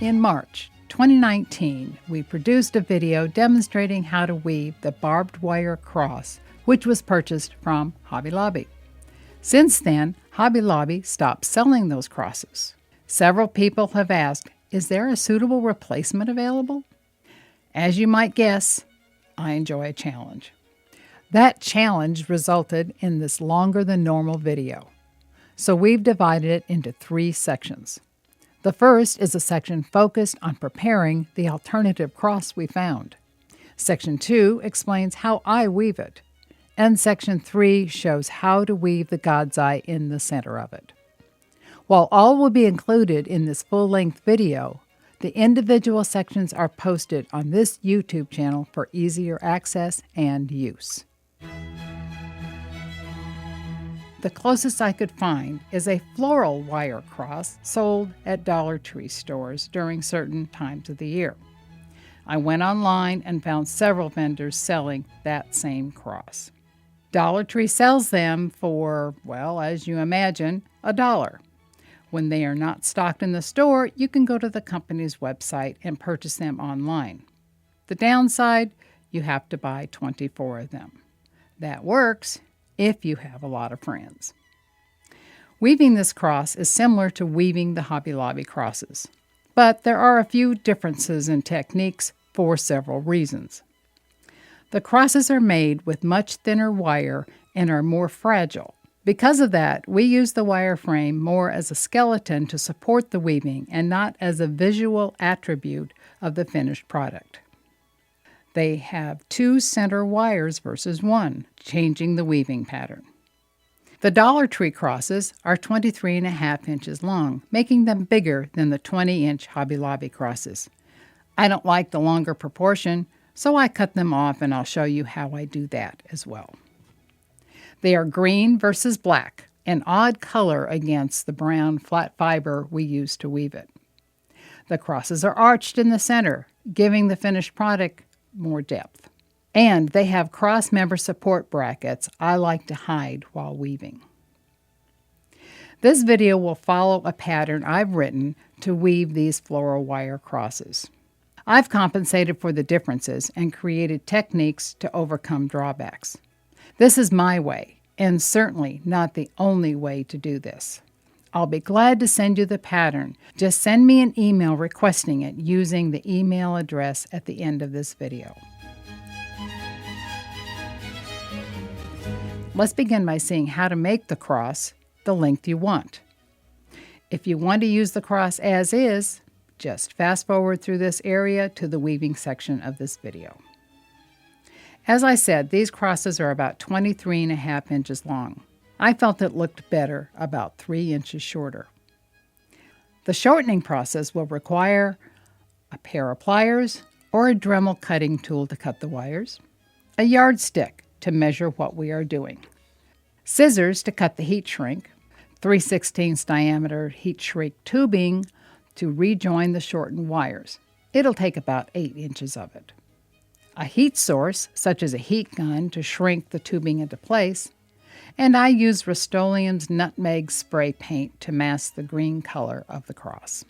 In March 2019, we produced a video demonstrating how to weave the barbed wire cross, which was purchased from Hobby Lobby. Since then, Hobby Lobby stopped selling those crosses. Several people have asked, is there a suitable replacement available? As you might guess, I enjoy a challenge. That challenge resulted in this longer than normal video. So we've divided it into 3 sections. The first is a section focused on preparing the alternative cross we found. Section 2 explains how I weave it. And Section 3 shows how to weave the God's Eye in the center of it. While all will be included in this full-length video, the individual sections are posted on this YouTube channel for easier access and use. The closest I could find is a floral wire cross sold at Dollar Tree stores during certain times of the year. I went online and found several vendors selling that same cross. Dollar Tree sells them for, well, as you imagine, $1. When they are not stocked in the store, you can go to the company's website and purchase them online. The downside, you have to buy 24 of them. That works if you have a lot of friends. Weaving this cross is similar to weaving the Hobby Lobby crosses, but there are a few differences in techniques for several reasons. The crosses are made with much thinner wire and are more fragile. Because of that, we use the wire frame more as a skeleton to support the weaving and not as a visual attribute of the finished product. They have 2 center wires versus 1, changing the weaving pattern. The Dollar Tree crosses are 23.5 inches long, making them bigger than the 20-inch Hobby Lobby crosses. I don't like the longer proportion, so I cut them off, and I'll show you how I do that as well. They are green versus black, an odd color against the brown flat fiber we use to weave it. The crosses are arched in the center, giving the finished product more depth. And they have cross-member support brackets I like to hide while weaving. This video will follow a pattern I've written to weave these floral wire crosses. I've compensated for the differences and created techniques to overcome drawbacks. This is my way, and certainly not the only way to do this. I'll be glad to send you the pattern. Just send me an email requesting it using the email address at the end of this video. Let's begin by seeing how to make the cross the length you want. If you want to use the cross as is, just fast forward through this area to the weaving section of this video. As I said, these crosses are about 23.5 inches long. I felt it looked better about 3 inches shorter. The shortening process will require a pair of pliers or a Dremel cutting tool to cut the wires, a yardstick to measure what we are doing, scissors to cut the heat shrink, 3/16 diameter heat shrink tubing to rejoin the shortened wires. It'll take about 8 inches of it. A heat source, such as a heat gun, to shrink the tubing into place, and I use Rust-Oleum's nutmeg spray paint to mask the green color of the cross.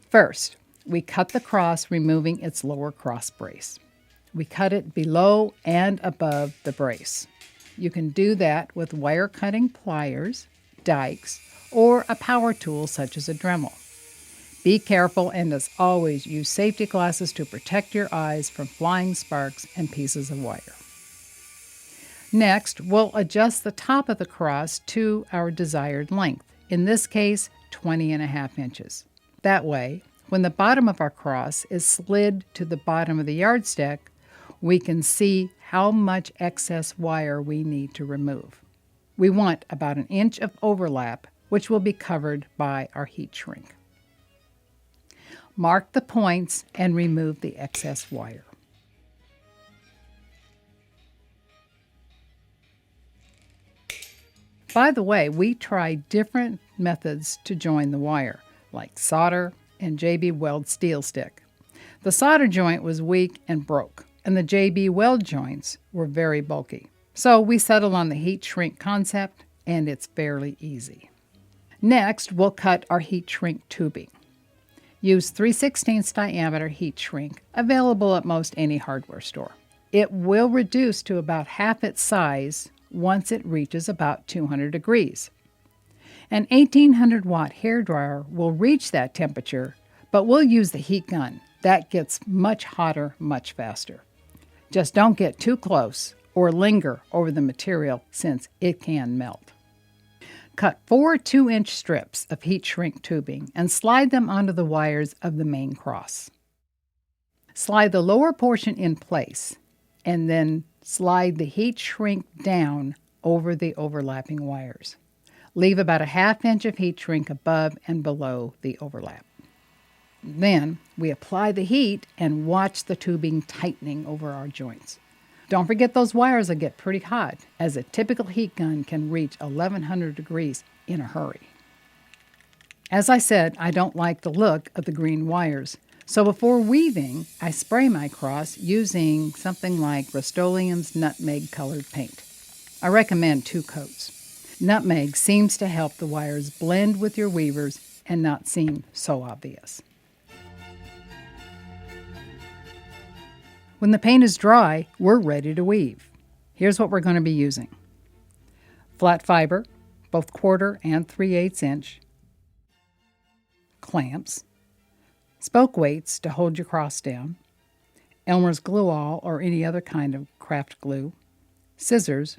First, we cut the cross, removing its lower cross brace. We cut it below and above the brace. You can do that with wire cutting pliers, dikes, or a power tool such as a Dremel. Be careful, and as always, use safety glasses to protect your eyes from flying sparks and pieces of wire. Next, we'll adjust the top of the cross to our desired length, in this case 20.5 inches. That way, when the bottom of our cross is slid to the bottom of the yardstick, we can see how much excess wire we need to remove. We want about 1 inch of overlap, which will be covered by our heat shrink. Mark the points and remove the excess wire. By the way, we tried different methods to join the wire, like solder and JB Weld steel stick. The solder joint was weak and broke, and the JB Weld joints were very bulky. So we settled on the heat shrink concept, and it's fairly easy. Next, we'll cut our heat shrink tubing. Use 3/16 diameter heat shrink, available at most any hardware store. It will reduce to about half its size once it reaches about 200 degrees. An 1800-watt hairdryer will reach that temperature, but we'll use the heat gun. That gets much hotter much faster. Just don't get too close or linger over the material since it can melt. Cut 4 2-inch strips of heat shrink tubing and slide them onto the wires of the main cross. Slide the lower portion in place and then slide the heat shrink down over the overlapping wires. Leave about a 1/2 inch of heat shrink above and below the overlap. Then we apply the heat and watch the tubing tightening over our joints. Don't forget those wires will get pretty hot, as a typical heat gun can reach 1100 degrees in a hurry. As I said, I don't like the look of the green wires, so before weaving, I spray my cross using something like Rust-Oleum's nutmeg colored paint. I recommend 2 coats. Nutmeg seems to help the wires blend with your weavers and not seem so obvious. When the paint is dry, we're ready to weave. Here's what we're going to be using. Flat fiber, both 1/4 and 3/8 inch. Clamps. Spoke weights to hold your cross down. Elmer's glue all or any other kind of craft glue. Scissors.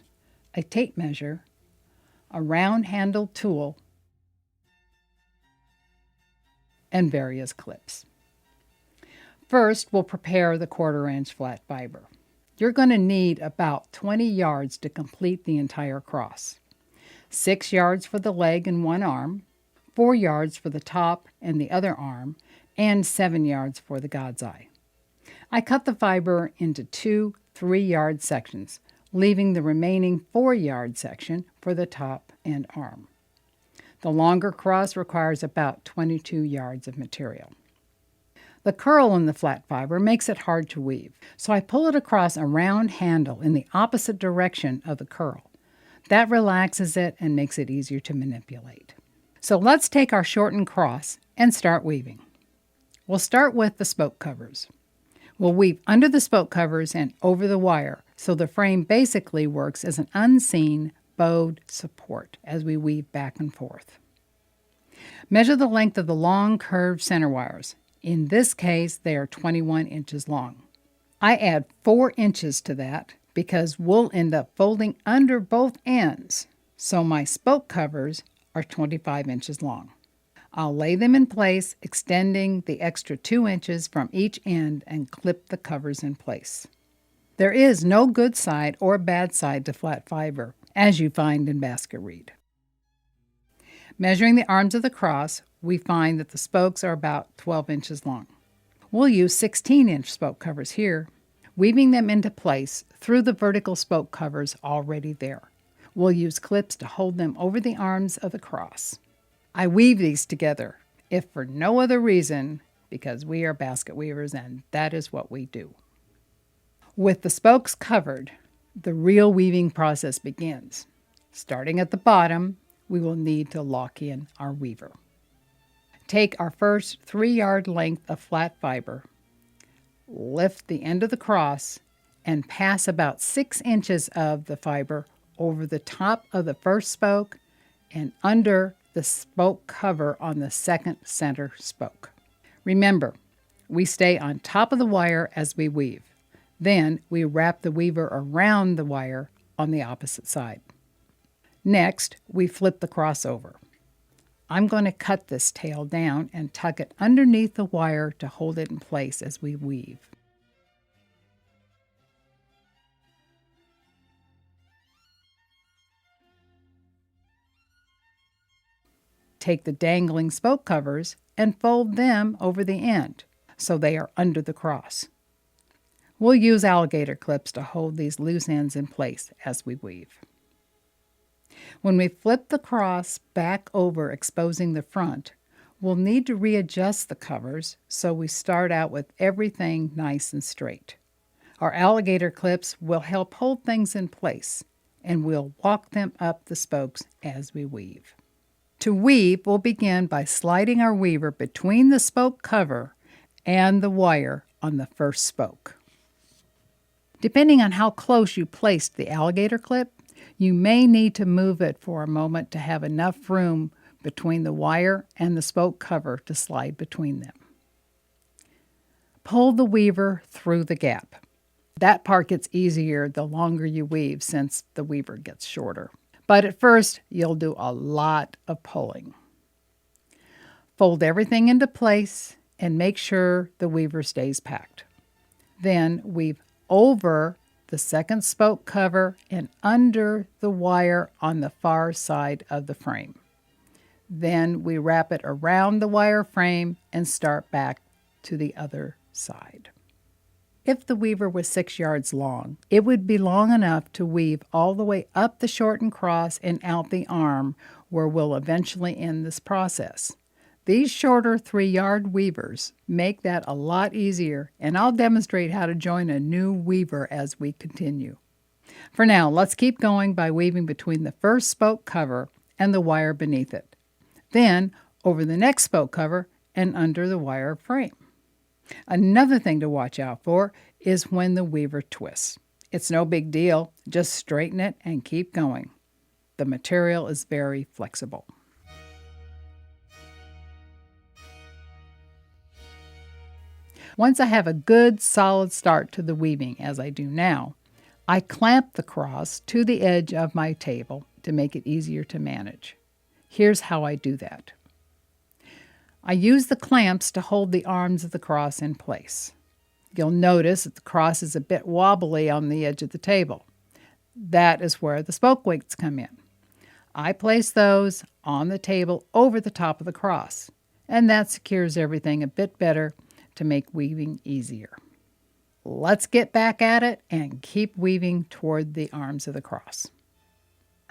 A tape measure. A round-handled tool. And various clips. First, we'll prepare the 1/4 inch flat fiber. You're going to need about 20 yards to complete the entire cross. 6 yards for the leg and one arm, 4 yards for the top and the other arm, and 7 yards for the God's eye. I cut the fiber into 2 3-yard sections, leaving the remaining 4-yard section for the top and arm. The longer cross requires about 22 yards of material. The curl in the flat fiber makes it hard to weave, so I pull it across a round handle in the opposite direction of the curl. That relaxes it and makes it easier to manipulate. So let's take our shortened cross and start weaving. We'll start with the spoke covers. We'll weave under the spoke covers and over the wire, so the frame basically works as an unseen bowed support as we weave back and forth. Measure the length of the long curved center wires. In this case, they are 21 inches long. I add 4 inches to that because we'll end up folding under both ends, so my spoke covers are 25 inches long. I'll lay them in place, extending the extra 2 inches from each end and clip the covers in place. There is no good side or bad side to flat fiber, as you find in basket reed. Measuring the arms of the cross, we find that the spokes are about 12 inches long. We'll use 16-inch spoke covers here, weaving them into place through the vertical spoke covers already there. We'll use clips to hold them over the arms of the cross. I weave these together, if for no other reason, because we are basket weavers and that is what we do. With the spokes covered, the real weaving process begins. Starting at the bottom, we will need to lock in our weaver. Take our first 3-yard length of flat fiber, lift the end of the cross, and pass about 6 inches of the fiber over the top of the first spoke and under the spoke cover on the second center spoke. Remember, we stay on top of the wire as we weave. Then we wrap the weaver around the wire on the opposite side. Next, we flip the cross over. I'm going to cut this tail down and tuck it underneath the wire to hold it in place as we weave. Take the dangling spoke covers and fold them over the end so they are under the cross. We'll use alligator clips to hold these loose ends in place as we weave. When we flip the cross back over exposing the front, we'll need to readjust the covers so we start out with everything nice and straight. Our alligator clips will help hold things in place, and we'll walk them up the spokes as we weave. To weave, we'll begin by sliding our weaver between the spoke cover and the wire on the first spoke. Depending on how close you placed the alligator clip, you may need to move it for a moment to have enough room between the wire and the spoke cover to slide between them. Pull the weaver through the gap. That part gets easier the longer you weave since the weaver gets shorter. But at first, you'll do a lot of pulling. Fold everything into place and make sure the weaver stays packed. Then weave over the second spoke cover and under the wire on the far side of the frame. Then we wrap it around the wire frame and start back to the other side. If the weaver was 6 yards long, it would be long enough to weave all the way up the shortened cross and out the arm, where we'll eventually end this process. These shorter 3-yard weavers make that a lot easier, and I'll demonstrate how to join a new weaver as we continue. For now, let's keep going by weaving between the first spoke cover and the wire beneath it. Then over the next spoke cover and under the wire frame. Another thing to watch out for is when the weaver twists. It's no big deal, just straighten it and keep going. The material is very flexible. Once I have a good solid start to the weaving, as I do now, I clamp the cross to the edge of my table to make it easier to manage. Here's how I do that. I use the clamps to hold the arms of the cross in place. You'll notice that the cross is a bit wobbly on the edge of the table. That is where the spoke weights come in. I place those on the table over the top of the cross, and that secures everything a bit better to make weaving easier. Let's get back at it and keep weaving toward the arms of the cross.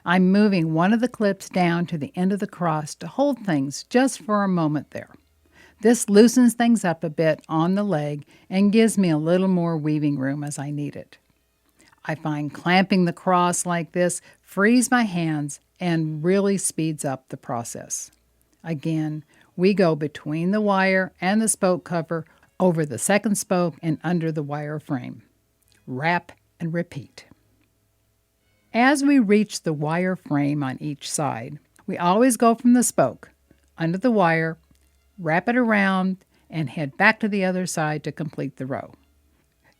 I'm moving one of the clips down to the end of the cross to hold things just for a moment there. This loosens things up a bit on the leg and gives me a little more weaving room as I need it. I find clamping the cross like this frees my hands and really speeds up the process. Again, we go between the wire and the spoke cover, over the second spoke and under the wire frame. Wrap and repeat. As we reach the wire frame on each side, we always go from the spoke, under the wire, wrap it around, and head back to the other side to complete the row.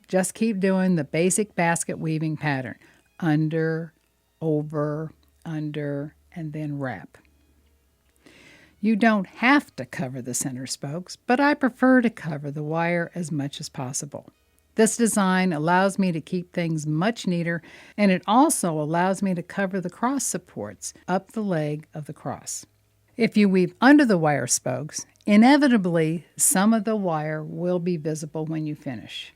Just keep doing the basic basket weaving pattern. Under, over, under, and then wrap. You don't have to cover the center spokes, but I prefer to cover the wire as much as possible. This design allows me to keep things much neater, and it also allows me to cover the cross supports up the leg of the cross. If you weave under the wire spokes, inevitably some of the wire will be visible when you finish.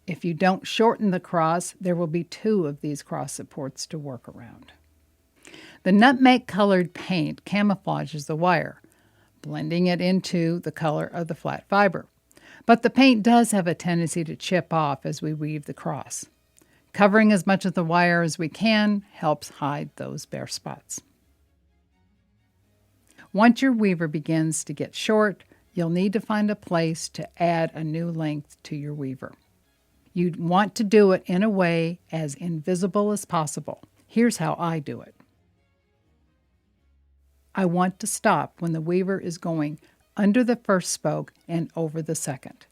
If you don't shorten the cross, there will be 2 of these cross supports to work around. The nutmeg-colored paint camouflages the wire, blending it into the color of the flat fiber. But the paint does have a tendency to chip off as we weave the cross. Covering as much of the wire as we can helps hide those bare spots. Once your weaver begins to get short, you'll need to find a place to add a new length to your weaver. You'd want to do it in a way as invisible as possible. Here's how I do it. I want to stop when the weaver is going under the first spoke and over the second.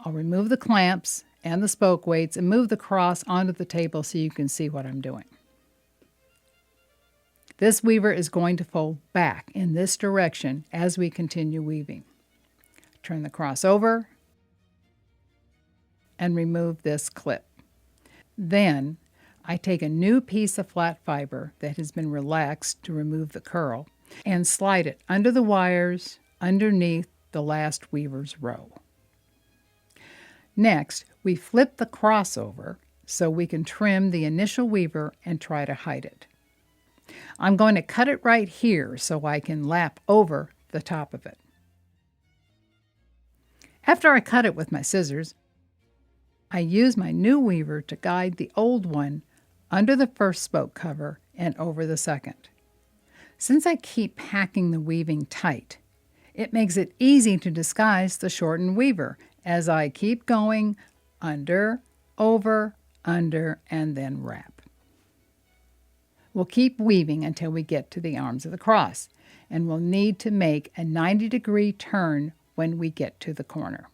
I'll remove the clamps and the spoke weights and move the cross onto the table so you can see what I'm doing. This weaver is going to fold back in this direction as we continue weaving. Turn the cross over and remove this clip. Then I take a new piece of flat fiber that has been relaxed to remove the curl and slide it under the wires underneath the last weaver's row. Next, we flip the cross over so we can trim the initial weaver and try to hide it. I'm going to cut it right here so I can lap over the top of it. After I cut it with my scissors, I use my new weaver to guide the old one under the first spoke cover and over the second. Since I keep packing the weaving tight, it makes it easy to disguise the shortened weaver as I keep going under, over, under, and then wrap. We'll keep weaving until we get to the arms of the cross, and we'll need to make a 90-degree turn when we get to the corner.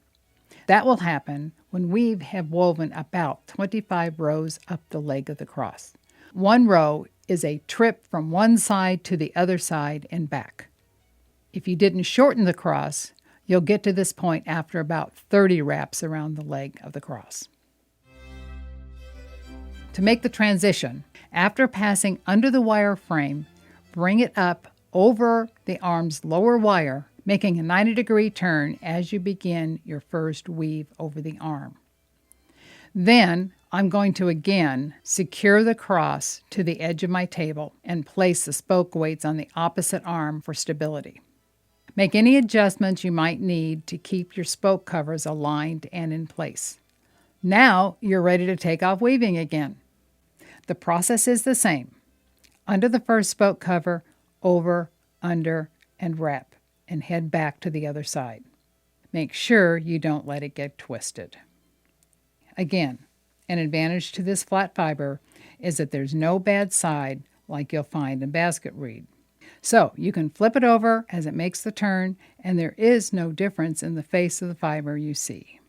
That will happen when we have woven about 25 rows up the leg of the cross. One row is a trip from one side to the other side and back. If you didn't shorten the cross, you'll get to this point after about 30 wraps around the leg of the cross. To make the transition, after passing under the wire frame, bring it up over the arm's lower wire, making a 90-degree turn as you begin your first weave over the arm. Then I'm going to again secure the cross to the edge of my table and place the spoke weights on the opposite arm for stability. Make any adjustments you might need to keep your spoke covers aligned and in place. Now you're ready to take off weaving again. The process is the same. Under the first spoke cover, over, under, and wrap, and head back to the other side. Make sure you don't let it get twisted. Again, an advantage to this flat fiber is that there's no bad side like you'll find in basket weave. So you can flip it over as it makes the turn, and there is no difference in the face of the fiber you see.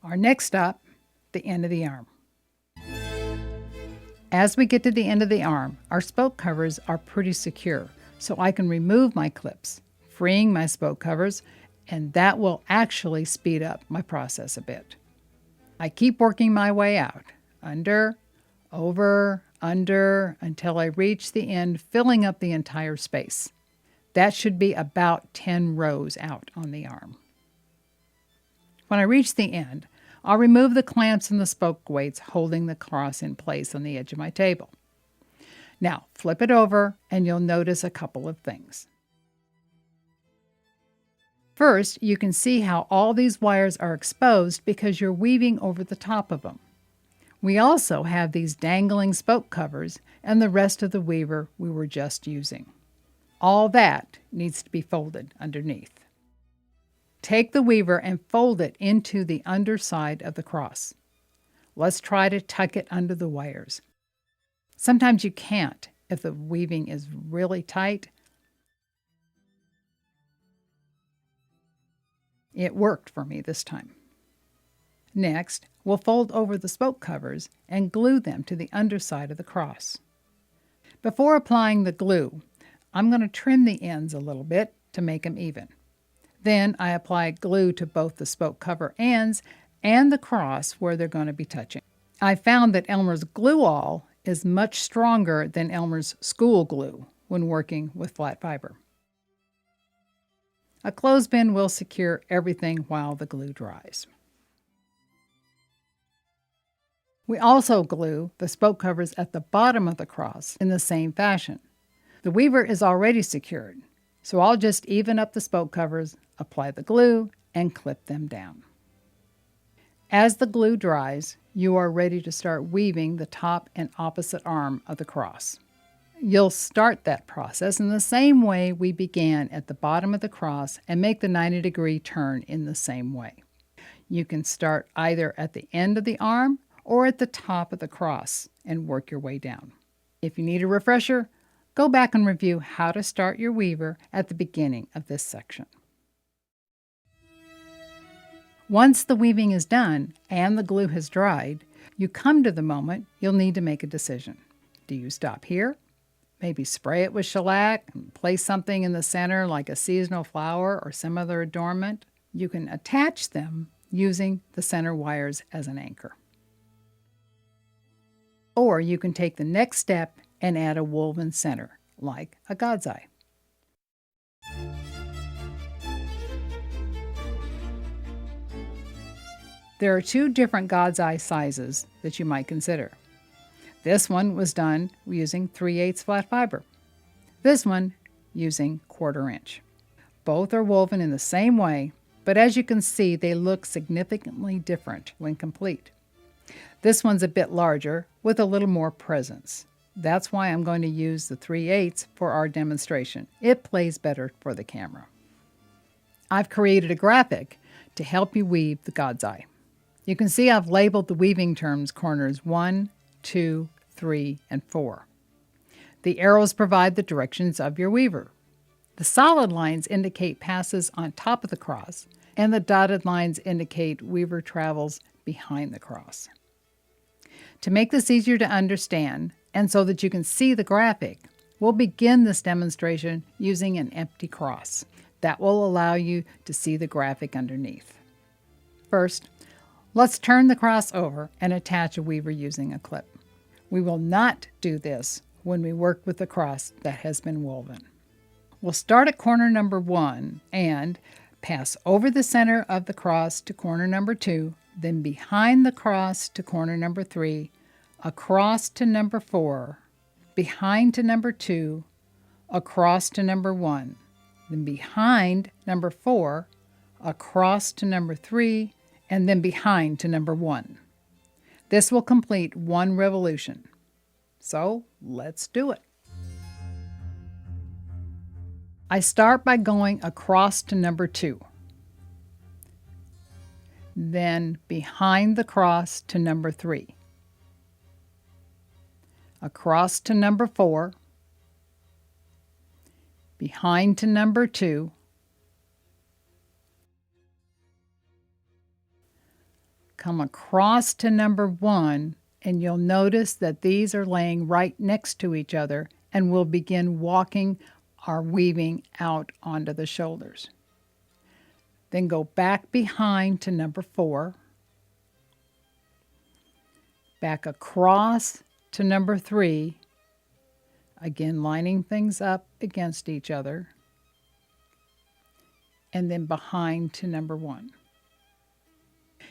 Our next stop, the end of the arm. As we get to the end of the arm, our spoke covers are pretty secure, so I can remove my clips, freeing my spoke covers, and that will actually speed up my process a bit. I keep working my way out, under, over, under, until I reach the end, filling up the entire space. That should be about 10 rows out on the arm. When I reach the end, I'll remove the clamps and the spoke weights holding the cross in place on the edge of my table. Now, flip it over and you'll notice a couple of things. First, you can see how all these wires are exposed because you're weaving over the top of them. We also have these dangling spoke covers and the rest of the weaver we were just using. All that needs to be folded underneath. Take the weaver and fold it into the underside of the cross. Let's try to tuck it under the wires. Sometimes you can't if the weaving is really tight. It worked for me this time. Next, we'll fold over the spoke covers and glue them to the underside of the cross. Before applying the glue, I'm going to trim the ends a little bit to make them even. Then I apply glue to both the spoke cover ends and the cross where they're going to be touching. I found that Elmer's Glue All is much stronger than Elmer's School Glue when working with flat fiber. A clothespin will secure everything while the glue dries. We also glue the spoke covers at the bottom of the cross in the same fashion. The weaver is already secured, so I'll just even up the spoke covers, apply the glue, and clip them down. As the glue dries, you are ready to start weaving the top and opposite arm of the cross. You'll start that process in the same way we began at the bottom of the cross and make the 90-degree turn in the same way. You can start either at the end of the arm or at the top of the cross and work your way down. If you need a refresher, go back and review how to start your weaver at the beginning of this section. Once the weaving is done and the glue has dried, you come to the moment you'll need to make a decision. Do you stop here? Maybe spray it with shellac and place something in the center like a seasonal flower or some other adornment. You can attach them using the center wires as an anchor. Or you can take the next step and add a woven center, like a God's eye. There are two different God's eye sizes that you might consider. This one was done using 3/8 flat fiber. This one using 1/4 inch. Both are woven in the same way, but as you can see, they look significantly different when complete. This one's a bit larger with a little more presence. That's why I'm going to use the 3/8 for our demonstration. It plays better for the camera. I've created a graphic to help you weave the God's Eye. You can see I've labeled the weaving terms corners 1, 2, 3, and 4. The arrows provide the directions of your weaver. The solid lines indicate passes on top of the cross, and the dotted lines indicate weaver travels behind the cross. To make this easier to understand, and so that you can see the graphic, we'll begin this demonstration using an empty cross. That will allow you to see the graphic underneath. First, let's turn the cross over and attach a weaver using a clip. We will not do this when we work with the cross that has been woven. We'll start at corner number 1 and pass over the center of the cross to corner number 2, then behind the cross to corner number 3, across to number 4, behind to number 2, across to number 1, then behind number 4, across to number 3, and then behind to number 1. This will complete one revolution. So let's do it. I start by going across to number 2, then behind the cross to number 3, across to number 4, behind to number 2, come across to number 1, and you'll notice that these are laying right next to each other, and we'll begin walking our weaving out onto the shoulders. Then go back behind to number 4, back across to number 3, again lining things up against each other, and then behind to number 1.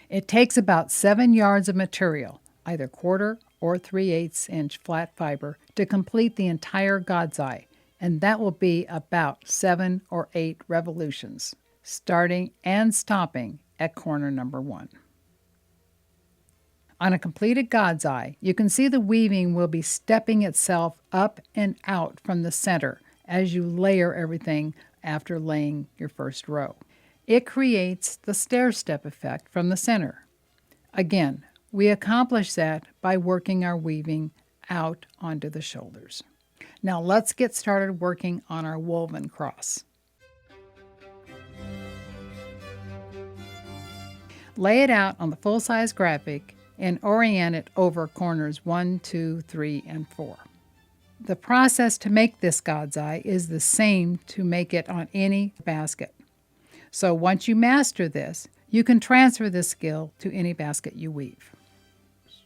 It takes about 7 yards of material, either 1/4 or 3/8 inch flat fiber, to complete the entire God's Eye, and that will be about 7 or 8 revolutions, starting and stopping at corner number 1. On a completed God's Eye, you can see the weaving will be stepping itself up and out from the center as you layer everything after laying your first row. It creates the stair-step effect from the center. Again, we accomplish that by working our weaving out onto the shoulders. Now let's get started working on our woven cross. Lay it out on the full-size graphic and orient it over corners 1, 2, 3, and 4. The process to make this God's Eye is the same to make it on any basket. So once you master this, you can transfer this skill to any basket you weave.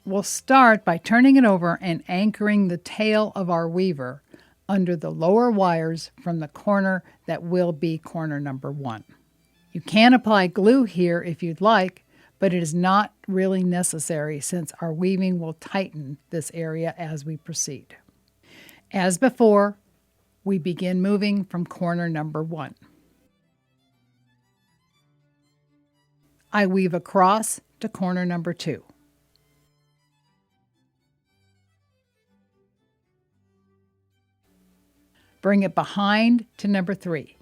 We'll start by turning it over and anchoring the tail of our weaver under the lower wires from the corner that will be corner number 1. You can apply glue here if you'd like, but it is not really necessary since our weaving will tighten this area as we proceed. As before, we begin moving from corner number 1. I weave across to corner number 2. Bring it behind to number 3.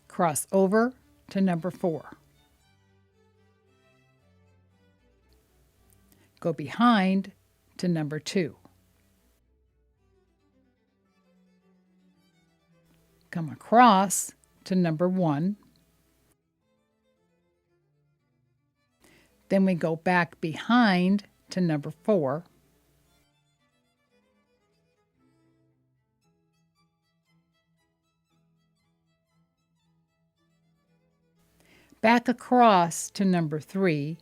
Cross over to number 4. Go behind to number 2. Come across to number 1. Then we go back behind to number 4. Back across to number 3,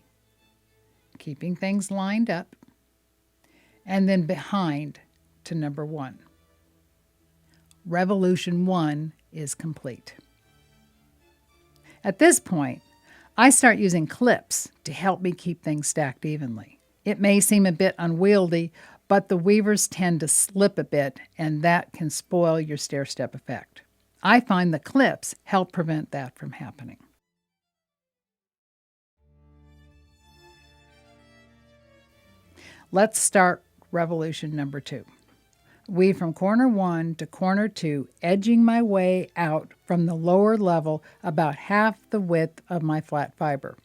keeping things lined up, and then behind to number 1. Revolution 1 is complete. At this point, I start using clips to help me keep things stacked evenly. It may seem a bit unwieldy, but the weavers tend to slip a bit, and that can spoil your stair-step effect. I find the clips help prevent that from happening. Let's start revolution number 2. Weave from corner 1 to corner 2, edging my way out from the lower level about half the width of my flat fiber.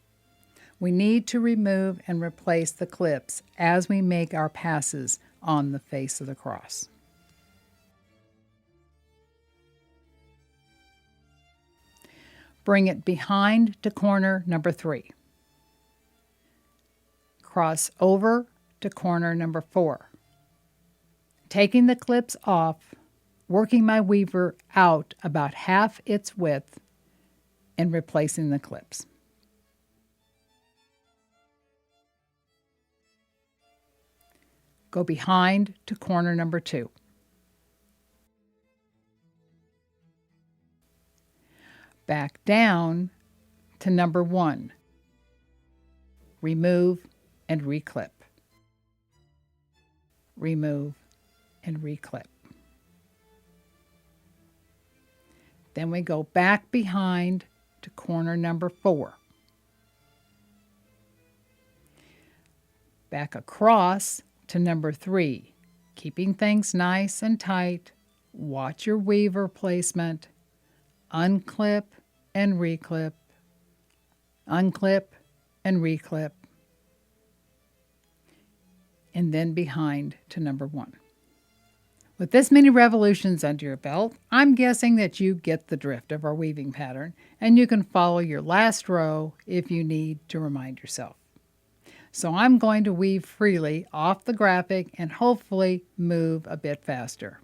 We need to remove and replace the clips as we make our passes on the face of the cross. Bring it behind to corner number 3. Cross over to corner number 4. Taking the clips off, working my weaver out about half its width, and replacing the clips. Go behind to corner number 2. Back down to number 1. Remove and reclip. Remove and reclip. Then we go back behind to corner number 4. Back across to number 3, keeping things nice and tight. Watch your weaver placement. Unclip and reclip. Unclip and reclip. And then behind to number 1. With this many revolutions under your belt, I'm guessing that you get the drift of our weaving pattern, and you can follow your last row if you need to remind yourself. So I'm going to weave freely off the graphic and hopefully move a bit faster.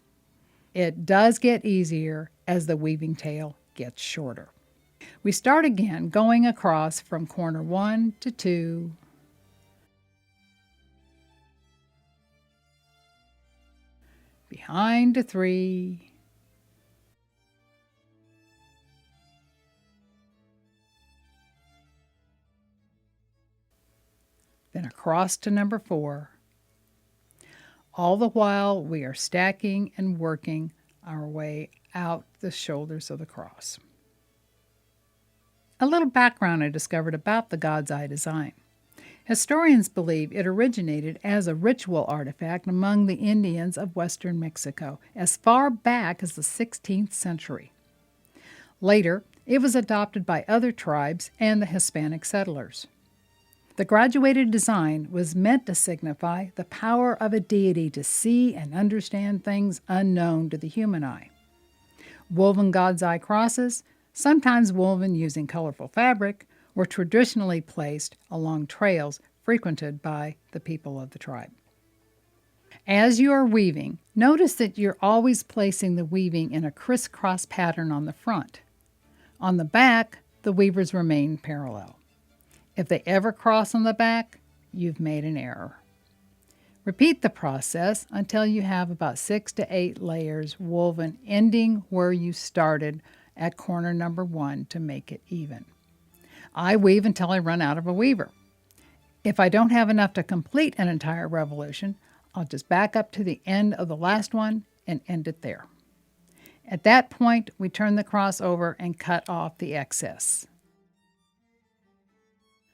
It does get easier as the weaving tail gets shorter. We start again going across from corner 1 to 2, behind to 3, then across to number 4. All the while we are stacking and working our way out the shoulders of the cross. A little background I discovered about the God's Eye design. Historians believe it originated as a ritual artifact among the Indians of western Mexico as far back as the 16th century. Later, it was adopted by other tribes and the Hispanic settlers. The graduated design was meant to signify the power of a deity to see and understand things unknown to the human eye. Woven God's Eye crosses, sometimes woven using colorful fabric, were traditionally placed along trails frequented by the people of the tribe. As you are weaving, notice that you're always placing the weaving in a crisscross pattern on the front. On the back, the weavers remain parallel. If they ever cross on the back, you've made an error. Repeat the process until you have about 6 to 8 layers woven, ending where you started at corner number 1 to make it even. I weave until I run out of a weaver. If I don't have enough to complete an entire revolution, I'll just back up to the end of the last one and end it there. At that point, we turn the cross over and cut off the excess.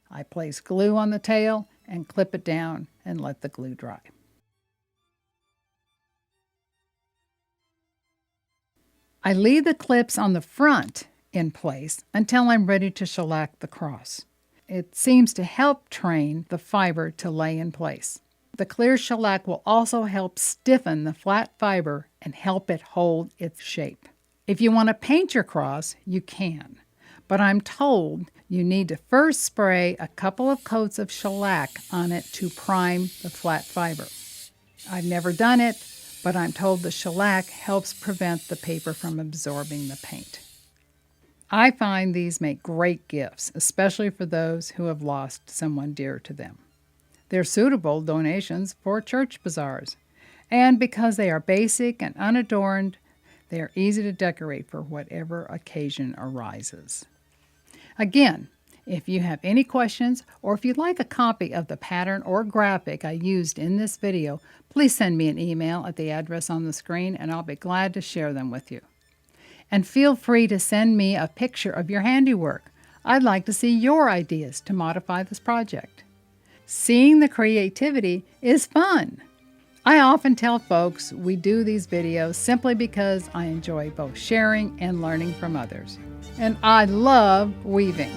I place glue on the tail and clip it down and let the glue dry. I leave the clips on the front in place until I'm ready to shellac the cross. It seems to help train the fiber to lay in place. The clear shellac will also help stiffen the flat fiber and help it hold its shape. If you want to paint your cross, you can, but I'm told you need to first spray a couple of coats of shellac on it to prime the flat fiber. I've never done it, but I'm told the shellac helps prevent the paper from absorbing the paint. I find these make great gifts, especially for those who have lost someone dear to them. They're suitable donations for church bazaars, and because they are basic and unadorned, they are easy to decorate for whatever occasion arises. Again, if you have any questions or if you'd like a copy of the pattern or graphic I used in this video, please send me an email at the address on the screen and I'll be glad to share them with you. And feel free to send me a picture of your handiwork. I'd like to see your ideas to modify this project. Seeing the creativity is fun. I often tell folks we do these videos simply because I enjoy both sharing and learning from others. And I love weaving.